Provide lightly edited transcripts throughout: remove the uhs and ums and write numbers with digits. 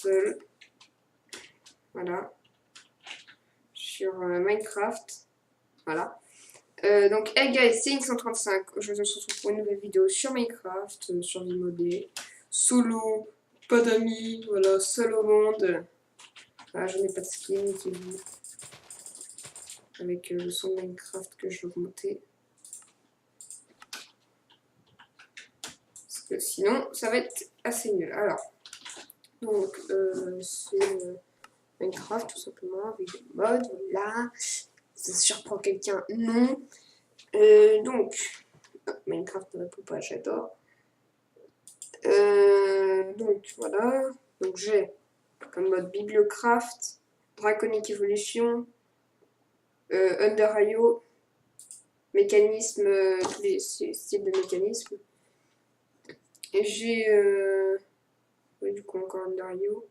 seul. Voilà. Sur Minecraft. Voilà. Donc, hey guys, c'est X135. Aujourd'hui, on se retrouve pour une nouvelle vidéo sur Minecraft, sur vie modée. Solo, pas d'amis, voilà, seul au monde. Voilà, je n'ai pas de skin, qui vous. Avec le son de Minecraft que je vais augmenter. Parce que sinon, ça va être assez nul. Alors, donc, c'est Minecraft tout simplement, avec des modes, voilà. Ça surprend quelqu'un, non. Donc, Minecraft ne répond pas, j'adore. Donc, voilà. Donc, j'ai comme mode Bibliocraft, Draconic Evolution, Under.io, mécanisme, tous les styles de mécanismes. Et j'ai, oui, du coup, encore Under.io,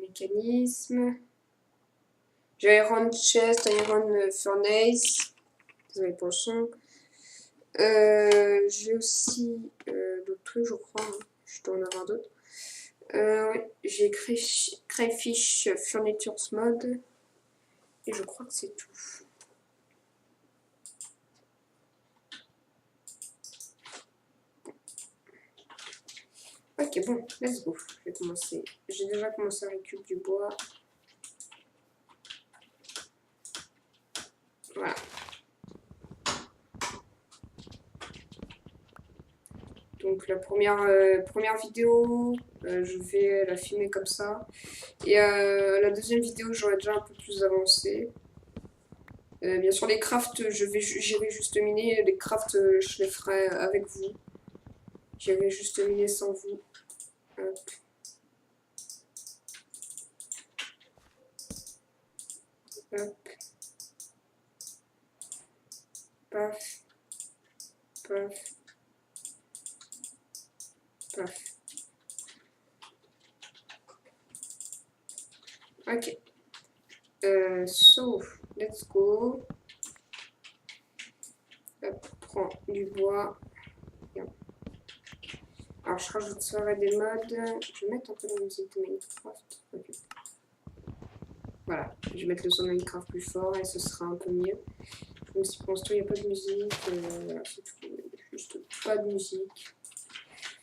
mécanisme. J'ai Iron Chest, Iron Furnace, désolé pour le son. J'ai aussi d'autres trucs, je crois, hein. Je dois en avoir d'autres. J'ai Crayfish Furnitures Mode. Et je crois que c'est tout. Ok, bon, let's go. Je vais commencer. J'ai déjà commencé à récupérer du bois. Voilà. Donc la première vidéo, je vais la filmer comme ça. Et la deuxième vidéo, j'aurai déjà un peu plus avancé. Bien sûr, les crafts, j'irai juste miner. Les crafts, je les ferai avec vous. J'irai juste miner sans vous. Hop. Hop. Paf. Paf. Paf. Ok. So, let's go. Hop, prends du bois. Bien. Alors, je rajouterai des modes. Je vais mettre un peu la musique de Minecraft. Okay. Voilà, je vais mettre le son de Minecraft plus fort et ce sera un peu mieux. Même si pour l'instant, il n'y a pas de musique. Voilà, c'est tout. Juste pas de musique.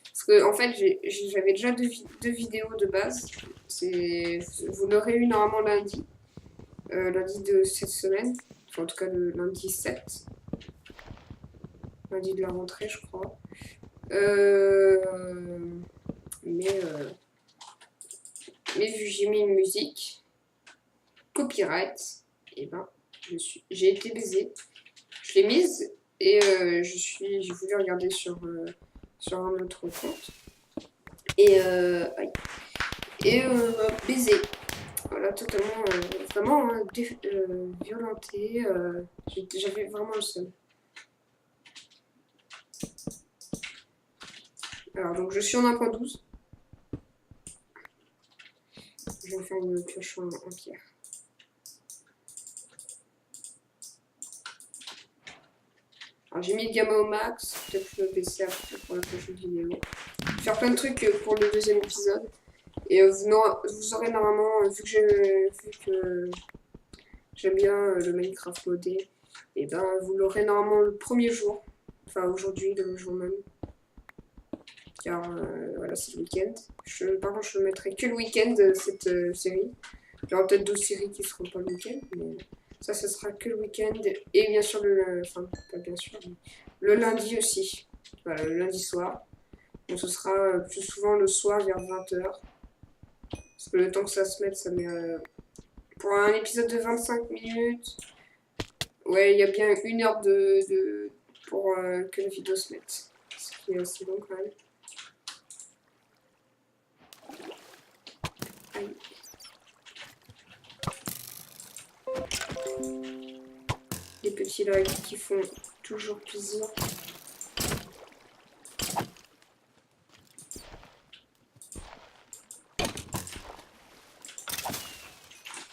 Parce que, en fait, j'avais déjà deux vidéos de base. Vous l'aurez eu normalement lundi. Lundi de cette semaine. Enfin, en tout cas, le lundi 7. Lundi de la rentrée, je crois. Mais vu que j'ai mis une musique, copyright, et ben, j'ai été baisée. Je l'ai mise et j'ai voulu regarder sur un autre compte. Et baisée. Voilà, totalement, vraiment violentée. J'avais vraiment le seum. Alors, donc, je suis en 1.12. Je vais faire une pioche en pierre. Alors, j'ai mis le gamma au max. Peut-être que je vais baisser après pour la prochaine vidéo. Je vais faire plein de trucs pour le deuxième épisode. Et vous aurez normalement, vu que j'aime bien le Minecraft modé, et ben vous l'aurez normalement le premier jour. Enfin, aujourd'hui, le jour même. Car voilà, c'est le week-end. Par contre, je ne mettrai que le week-end cette série. Il y aura peut-être d'autres séries qui ne seront pas le week-end, mais ça, ce sera que le week-end. Et bien sûr, enfin, pas bien sûr, mais le lundi aussi. Voilà, le lundi soir. Donc, ce sera plus souvent le soir vers 20h. Parce que le temps que ça se mette, ça met. Pour un épisode de 25 minutes, ouais, il y a bien 1 heure pour que la vidéo se mette. Ce qui est assez long quand même. Aïe. Les petits lags qui font toujours plaisir.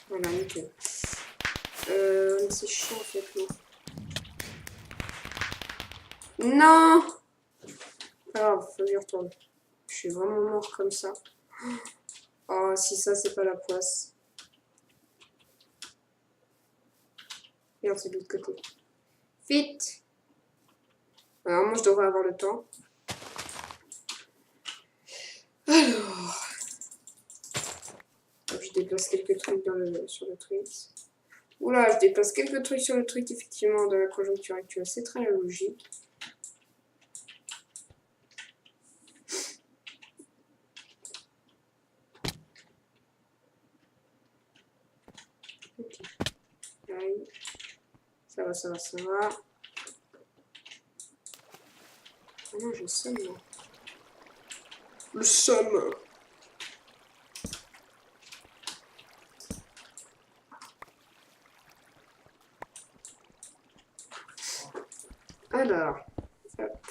Voilà, nickel. C'est chiant en fait, l'eau. Non! Alors, faut que j'y retourne. Je suis vraiment mort comme ça. Oh, si ça, c'est pas la poisse. Merde, c'est de l'autre côté. Vite! Alors, moi, je devrais avoir le temps. Alors... Je déplace quelques trucs sur le truc. Oula, je déplace quelques trucs sur le truc, effectivement, dans la conjoncture actuelle. C'est très logique. Ok. Aïe. Ça va, ça va, ça va. Oh non, j'ai le seum, moi. Le seum. Alors, hop.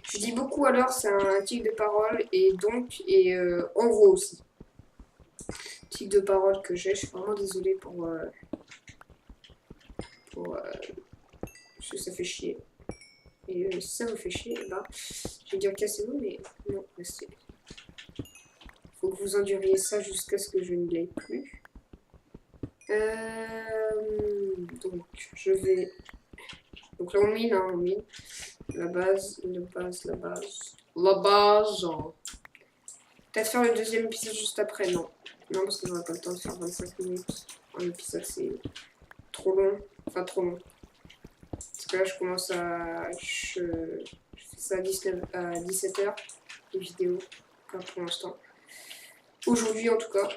Je dis beaucoup alors, c'est un tic de parole et donc, et en gros aussi. Tic de parole que j'ai, je suis vraiment désolée pour parce que ça fait chier. Et si ça vous fait chier, bah, je vais dire cassez-vous, mais non, restez. Faut que vous enduriez ça jusqu'à ce que je ne l'aie plus. Donc, je vais... Donc là, on mine, hein, on mine. La base, la base, la base. La base. Peut-être faire le deuxième épisode juste après, non. Non, parce que j'aurai pas le temps de faire 25 minutes. Un épisode, c'est trop long. Enfin, trop long. Parce que là, je commence à... Je fais ça à 17h, les vidéos. Pas pour l'instant. Aujourd'hui, en tout cas.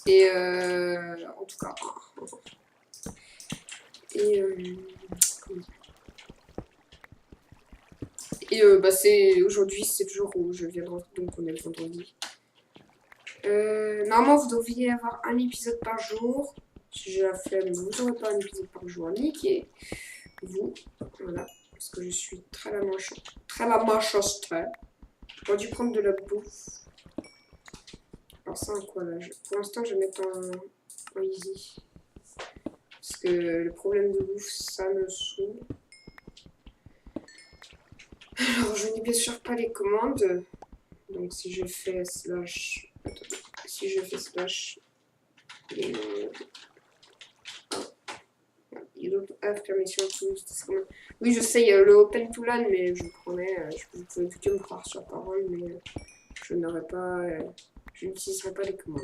Et en tout cas. Et bah c'est aujourd'hui, c'est le jour où je viendrai, donc on est le vendredi. Normalement, vous devriez avoir un épisode par jour. Si j'ai la flemme, vous n'aurez pas un épisode par jour. Niquez vous. Voilà. Parce que je suis très la manchester. J'aurais dû prendre de la bouffe. Alors ça, en quoi là pour l'instant, je vais mettre en easy. Parce que le problème de bouffe, ça me saoule. Alors, je n'ai bien sûr pas les commandes. Donc, si je fais slash... Attends. Si je fais slash... You don't have permission to use this command. Oui, je sais, il y a le open to LAN, mais je prenais... vous pouvez plutôt me croire sur parole, mais je n'aurais pas... je n'utiliserai pas les commandes.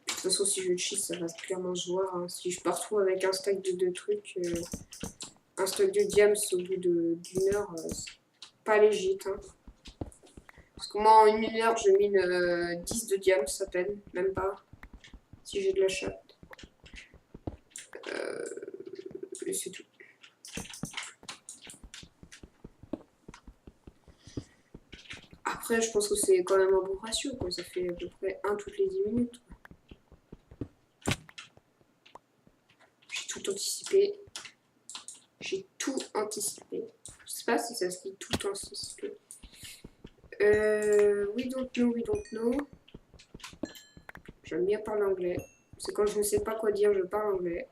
De toute façon, si je cheat, ça va clairement se voir. Hein. Si je pars trop avec un stack de 2 trucs, un stack de diams au bout d'une heure, c'est pas légit. Hein. Parce que moi, en 1 heure, je mine 10 de diams à peine, même pas. Si j'ai de la chatte. Et c'est tout. Après, je pense que c'est quand même un bon ratio. Quoi. Ça fait à peu près 1 toutes les 10 minutes. J'ai tout anticipé. J'ai tout anticipé. Je sais pas si ça se dit tout anticipé. We don't know. J'aime bien parler anglais. C'est quand je ne sais pas quoi dire, je parle anglais.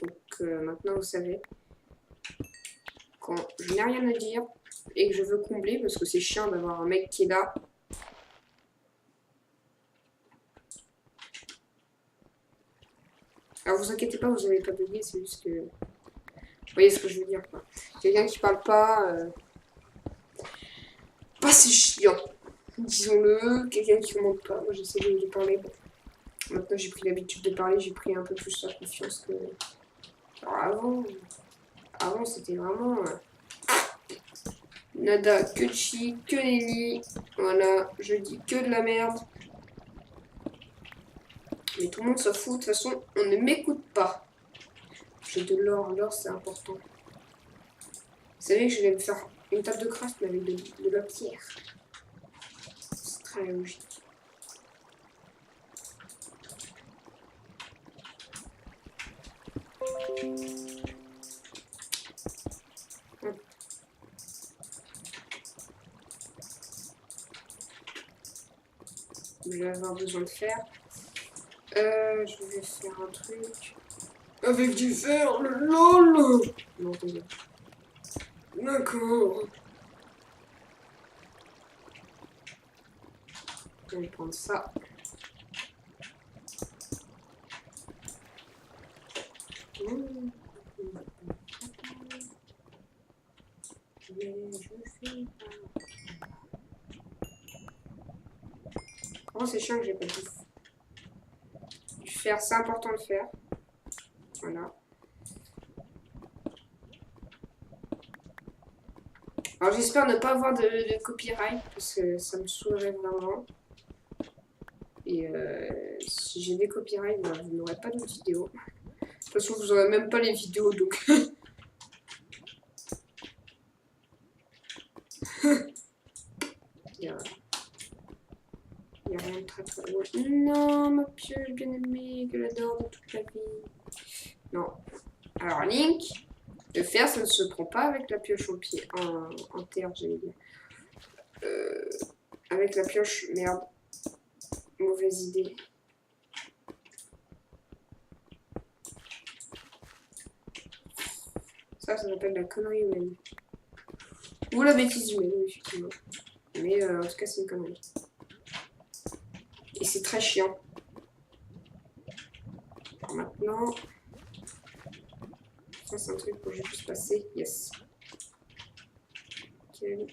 Donc maintenant vous savez. Quand je n'ai rien à dire et que je veux combler, parce que c'est chiant d'avoir un mec qui est là. Alors vous inquiétez pas, vous n'avez pas bugué, c'est juste que... Vous voyez ce que je veux dire, quoi. Quelqu'un qui parle pas... Bah c'est chiant. Disons-le, quelqu'un qui ne monte pas. Moi j'essaie de parler. Bon. Maintenant j'ai pris l'habitude de parler, j'ai pris un peu plus la confiance que... Alors avant c'était vraiment... Nada, que chi, que nenni. Voilà, je dis que de la merde. Mais tout le monde s'en fout, de toute façon, on ne m'écoute pas. J'ai de l'or, l'or c'est important. Vous savez que je vais me faire une table de craft mais avec de la pierre. C'est très logique. Je vais avoir besoin de fer. Je vais faire un truc. Avec du fer, le lol. Non, attendez. D'accord. On va prendre ça. Mais je fais pas. Oh, c'est chiant que j'ai pas de bouffe. Faire, c'est important de faire. Voilà. Alors j'espère ne pas avoir de copyright parce que ça me saoulerait vraiment. Et si j'ai des copyrights, ben, vous n'aurez pas d'autres vidéos. De toute façon, vous n'aurez même pas les vidéos donc. Il y a rien de très très loin. Non, ma pieuvre bien aimée, que j'adore de toute la vie. Non. Alors Link, le fer, ça ne se prend pas avec la pioche en terre, j'allais dire. Avec la pioche, merde. Mauvaise idée. Ça s'appelle la connerie humaine. Ou la bêtise humaine, effectivement. Mais en tout cas, c'est une connerie. Et c'est très chiant. Alors maintenant... Ça, c'est un truc que je puisse passer. Yes. Okay.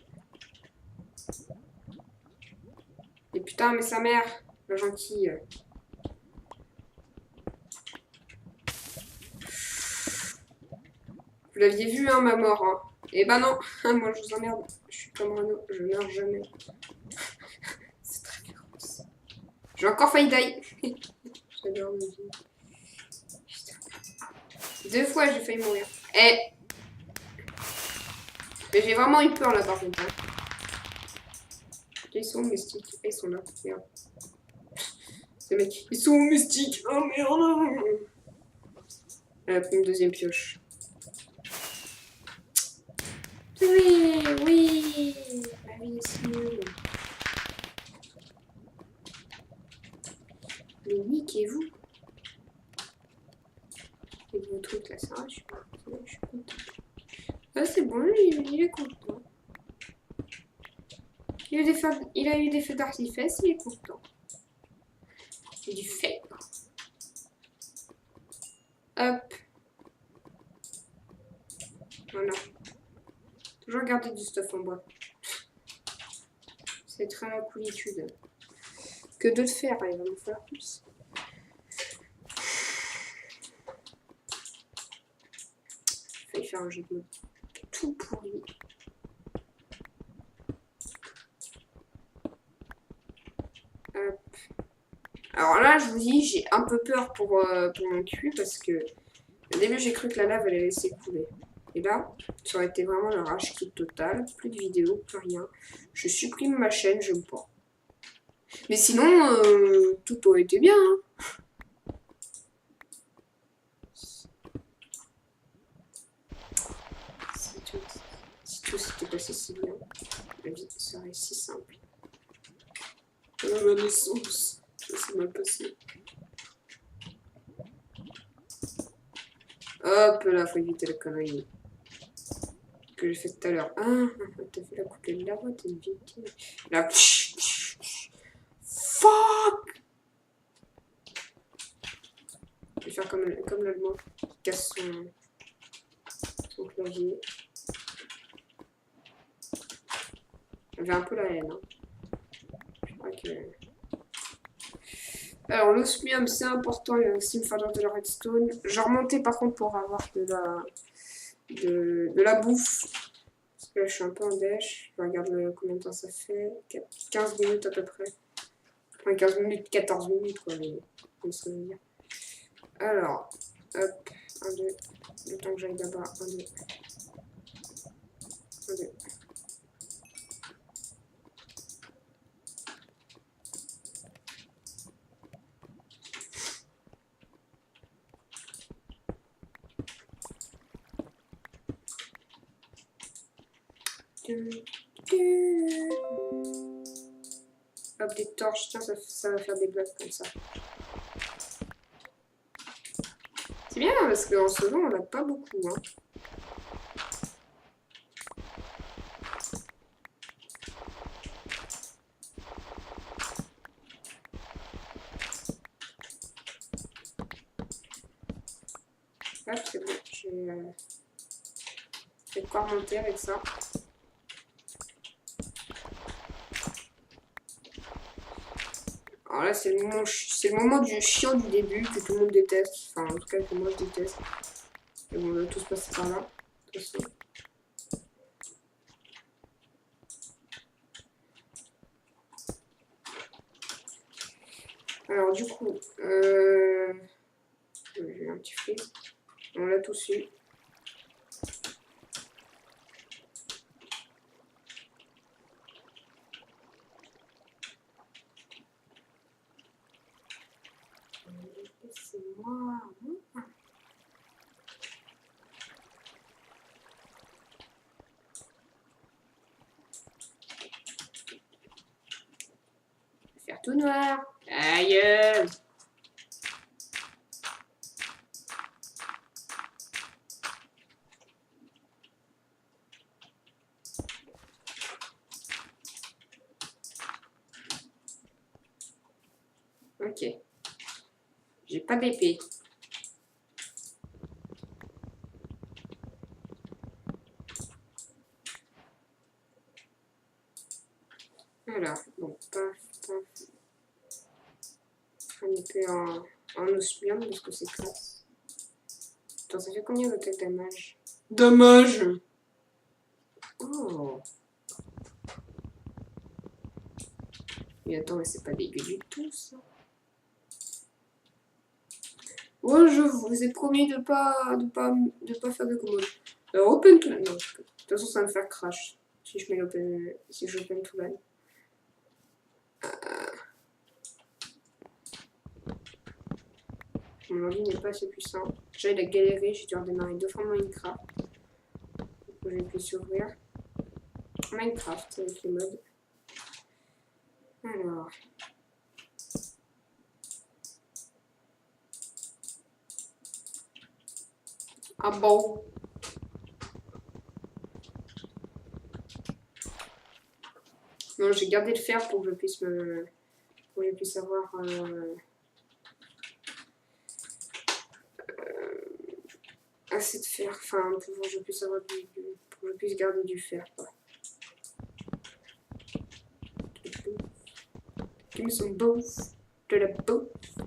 Et putain, mais sa mère, la gentille. Vous l'aviez vu, hein, ma mort. Hein. Et bah non, moi je vous emmerde. Je suis comme Renaud, je meurs jamais. C'est très féroce. J'ai encore failli die. J'adore ma vie. Putain. 2 fois j'ai failli mourir. Eh. Mais j'ai vraiment eu peur là par contre. Hein. Ils sont mystiques. Ils sont là. Merde. Ces mecs, ils sont mystiques. Oh merde. Une deuxième pioche. Oui, oui. Ma vie est si nulle. Mais niquez-vous. Et vos trucs là, ça va, je suis content. Ah, c'est bon, il est content. Il a eu des feux d'artifice, il est content. C'est du fait. Hop. Voilà. Toujours garder du stuff en bois. C'est très la coolitude. Que de faire, il va me faire plus. J'ai failli faire un jeu de mots tout pourri. Hop. Alors là, je vous dis, j'ai un peu peur pour mon cul parce que au début, j'ai cru que la lave allait s'écouler. Et là, ça aurait été vraiment un rage qui total. Plus de vidéos, plus rien. Je supprime ma chaîne, j'aime pas. Mais sinon, tout aurait été bien. Hein. Si tout s'était passé si bien, la vie serait si simple. La naissance, ça s'est mal passé. Hop là, faut éviter la connerie que j'ai fait tout à l'heure. Ah, t'as fait la coupe de la voix, t'es une victime. Là, fuck! Je vais faire comme l'allemand qui casse son clavier. J'avais un peu la haine. Hein. Je crois que... Alors, l'osmium, c'est important. Il y a aussi une faveur de la redstone. Je remontais par contre pour avoir de la bouffe. Parce que là, je suis un peu en dèche. Je regarde combien de temps ça fait. 15 minutes à peu près. Enfin, 15 minutes, 14 minutes, quoi. Mais, comme ça veut dire. Alors, hop. 1, 2. Le temps que j'aille là-bas. 1, 2. 1, 2. Hop, des torches, tiens, ça va faire des blocs comme ça. C'est bien parce qu'en ce moment, on n'a pas beaucoup. Hein. Hop, c'est bon. J'ai de quoi remonter avec ça. Alors là, c'est le moment du chiant du début que tout le monde déteste. Enfin, en tout cas, que moi je déteste. Et bon, on va tous passer par là. De toute façon. Alors, du coup, j'ai un petit freeze. On l'a tous eu. C'est moi. Faire tout noir. Aïe. Ok. J'ai pas d'épée. Alors, bon, paf. Un épée en osmium parce que c'est classe. Attends, ça fait combien de tête damage? Dommage. Oh. Mais attends, mais c'est pas dégueu du tout ça. Oh, je vous ai promis de pas faire de commande. Alors, open to land. Non, de toute façon, ça va me faire crash si je mets l'open, si je open to land. Mon ordi n'est pas assez puissant. Déjà, il a galéré, j'ai dû redémarrer 2 fois Minecraft. Du coup, je vais plus ouvrir. Minecraft avec les mods. Alors. Ah bon. Non, j'ai gardé le fer pour que je puisse avoir assez de fer. Enfin, pour que je puisse avoir pour que je puisse garder du fer, quoi. Give me some bouffe. De la bouffe.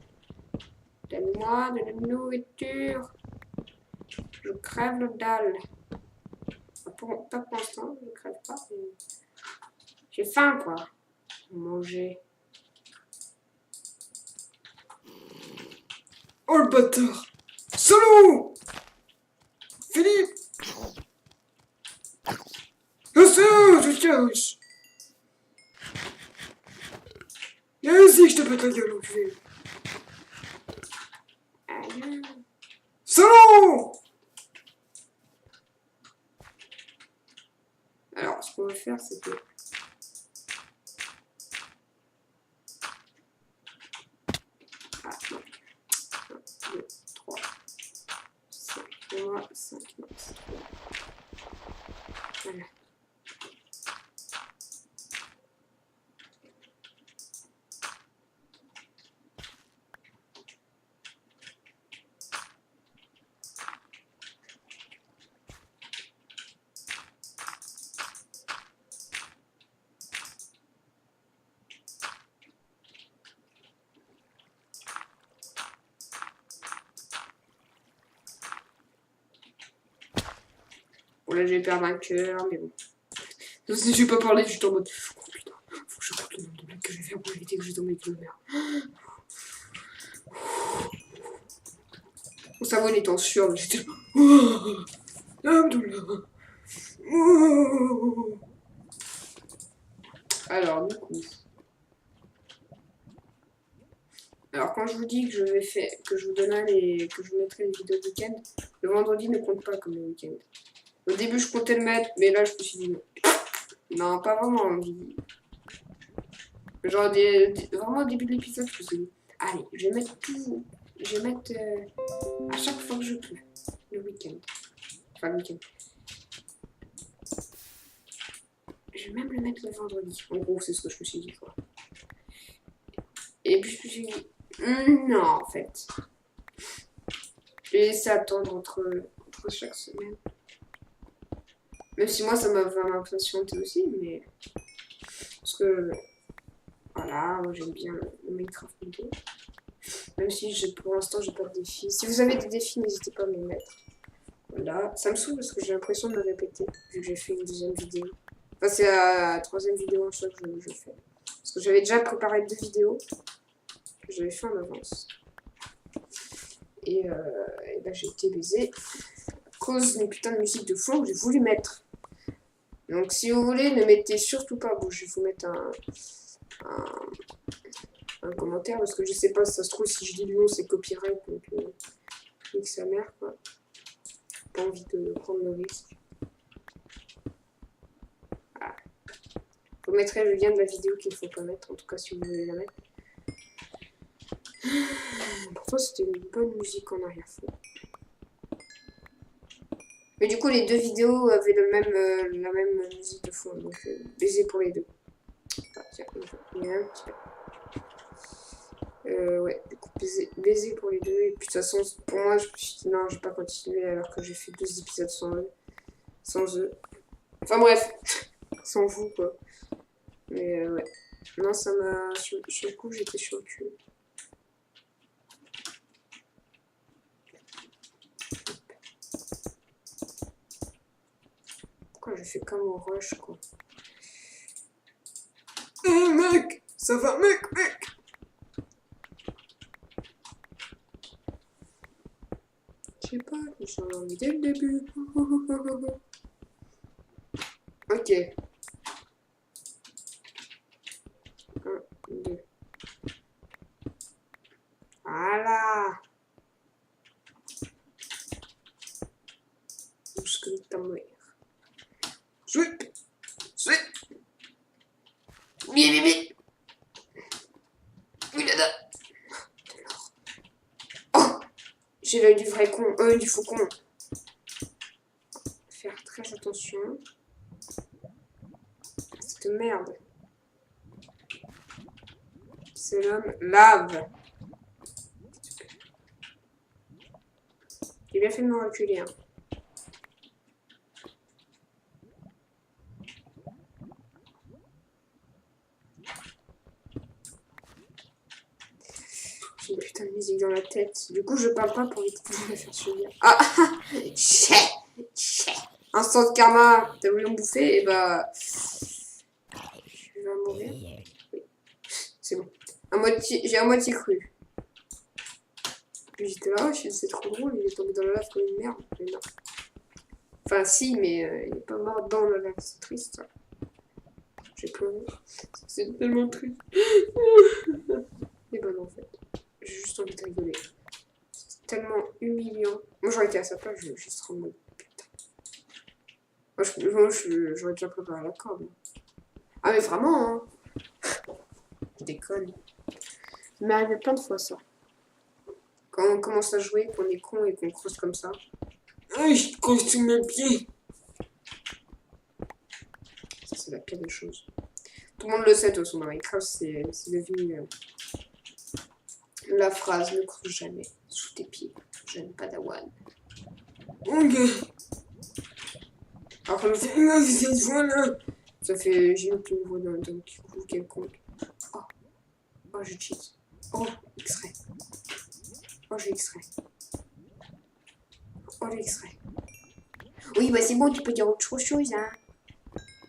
Donne-moi de la nourriture. Je crève le dalle. Pas pour l'instant, je crève pas. J'ai faim, quoi. Manger. Oh le bâtard! Salaud! Philippe! Je cache! Vas-y, je te pète la gueule, enculé! Salaud! Alors, ce qu'on va faire, c'est que... Ah, non. 1, 2, 3, 5, 5, non, c'est 3. Voilà. Bon, là, j'ai perdu un cœur, mais bon. Si je vais pas parler, je suis en mode... Oh putain, faut que je compte le nombre de blagues que je vais faire pour éviter que je tombe avec le merde. Mon cerveau, il était en sueur, j'étais... Alors, du coup... Alors, quand je vous dis que je vais faire... que je vous donnerai que je vous mettrai les vidéos de week-end, le vendredi ne compte pas comme le week-end. Au début, je comptais le mettre, mais là, je me suis dit non. Non, pas vraiment envie. Genre, vraiment au début de l'épisode, je me suis dit, allez, je vais mettre tout. Je vais mettre à chaque fois que je peux, le week-end. Enfin, le week-end. Je vais même le mettre le vendredi. En gros, c'est ce que je me suis dit, quoi. Et puis, je me suis dit, non, en fait. vais laisser attendre entre chaque semaine. Même si moi, ça m'a vraiment patienté aussi, mais... Parce que... Voilà, moi j'aime bien le Minecraft Modo. Même si pour l'instant, j'ai pas de défis. Si vous avez des défis, n'hésitez pas à me les mettre. Voilà, ça me saoule parce que j'ai l'impression de me répéter, vu que j'ai fait une deuxième vidéo. Enfin, c'est la troisième vidéo en choix que je fais. Parce que j'avais déjà préparé 2 vidéos que j'avais fait en avance. Et ben, j'ai été baisée à cause d'une putain de musique de fond que j'ai voulu mettre. Donc si vous voulez, ne mettez surtout pas. Bon, je vais vous mettre un commentaire parce que je sais pas si ça se trouve, si je dis le nom, c'est copyright. Donc, nique sa mère, quoi. Pas envie de prendre le risque. Voilà. Vous mettrez le lien de la vidéo qu'il ne faut pas mettre, en tout cas si vous voulez la mettre. Pourtant, c'était une bonne musique en arrière-fond. Mais du coup, les 2 vidéos avaient la même musique de fond, donc baiser pour les 2. Ah, tiens, il y a un petit peu. Ouais, du coup, baiser pour les 2. Et puis, de toute façon, pour moi, je me suis dit non, je vais pas continuer alors que j'ai fait 2 épisodes sans eux. Enfin, bref, sans vous, quoi. Mais ouais. Non, ça m'a. Sur le coup, j'étais sur le cul. Pourquoi je fais comme au rush, quoi. Eh mec, ça va, mec. Je sais pas, je suis envie dès le début. Ok. 1, 2. Voilà. Jusque ta mère. Sweep. Bibi. Oh, j'ai l'œil du vrai con, du faucon. Faire très attention. Cette merde. C'est l'homme lave. J'ai bien fait de me reculer. Hein. J'ai une putain de musique dans la tête. Du coup, je parle pas pour éviter de me faire subir. Ah. Chais. Instant de karma. T'as voulu me bouffer, et bah... Je vais mourir. Oui. C'est bon. J'ai à moitié cru. Puis j'étais là, c'est trop drôle, il est tombé dans la lave comme une merde. Mais non. Enfin, si, mais il est pas mort dans la lave. C'est triste, ça. J'ai pleuré. C'est tellement triste. Mais bon, en fait. J'ai juste envie de rigoler. C'est tellement humiliant. Moi, j'aurais été à sa place, je serais en mode putain. Moi, j'aurais déjà préparé la corde. Ah, mais vraiment, hein. Je déconne. Ça m'est arrivé plein de fois, ça. Quand on commence à jouer, qu'on est con et qu'on creuse comme ça. Ah, je creuse sous mes pieds. Ça, c'est la pire des choses. Tout le monde le sait, de toute façon, dans Minecraft, c'est devenu la phrase ne creuse jamais sous tes pieds. Jeune padawan. Ok. Alors, quand je fais cette voix-là, ça fait. J'ai une petite voix d'un petit coup quelconque. Oh, oh, je cheat. Oh, extrait. Oh, j'ai extrait. Oh, l'extrait. Oui, bah c'est bon, tu peux dire autre chose, hein.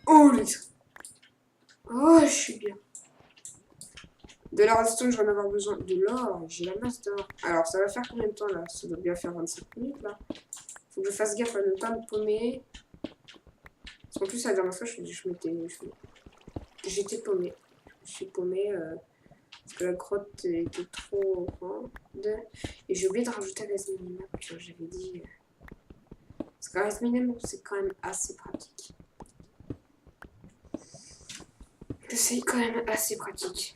Oh, l'extrait. Oh, je suis bien. De la redstone, je vais en avoir besoin. De l'or, j'ai la masse d'or. Alors, ça va faire combien de temps, là? Ça doit bien faire 25 minutes, là. Faut que je fasse gaffe à ne pas me paumer. Parce qu'en plus, la dernière fois, j'étais paumée. Je suis paumée parce que la grotte était trop grande. Et j'ai oublié de rajouter la minimum, comme j'avais dit. Parce que la minimum, c'est quand même assez pratique. C'est quand même assez pratique.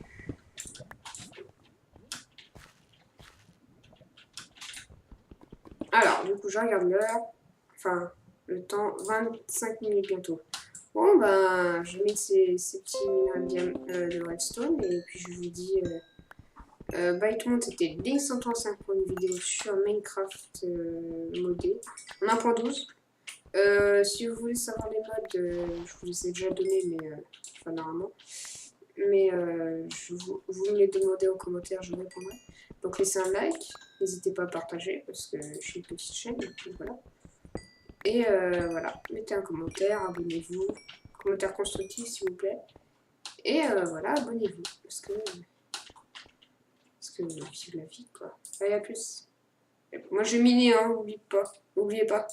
Alors, du coup, je regarde l'heure. Enfin, le temps, 25 minutes bientôt. Bon, ben, je mets ces petits minérais de redstone et puis je vous dis Bytemont était les 135 pour une vidéo sur Minecraft modé en 1.12. Si vous voulez savoir les modes, je vous les ai déjà donnés, mais enfin normalement. Mais vous me les demandez en commentaire, je répondrai. Donc laissez un like, n'hésitez pas à partager parce que je suis une petite chaîne, donc voilà. Et voilà, mettez un commentaire, abonnez-vous, commentaire constructif s'il vous plaît. Et voilà, abonnez-vous parce que vive la vie quoi. Allez, à plus. Moi je mini, hein, n'oubliez pas.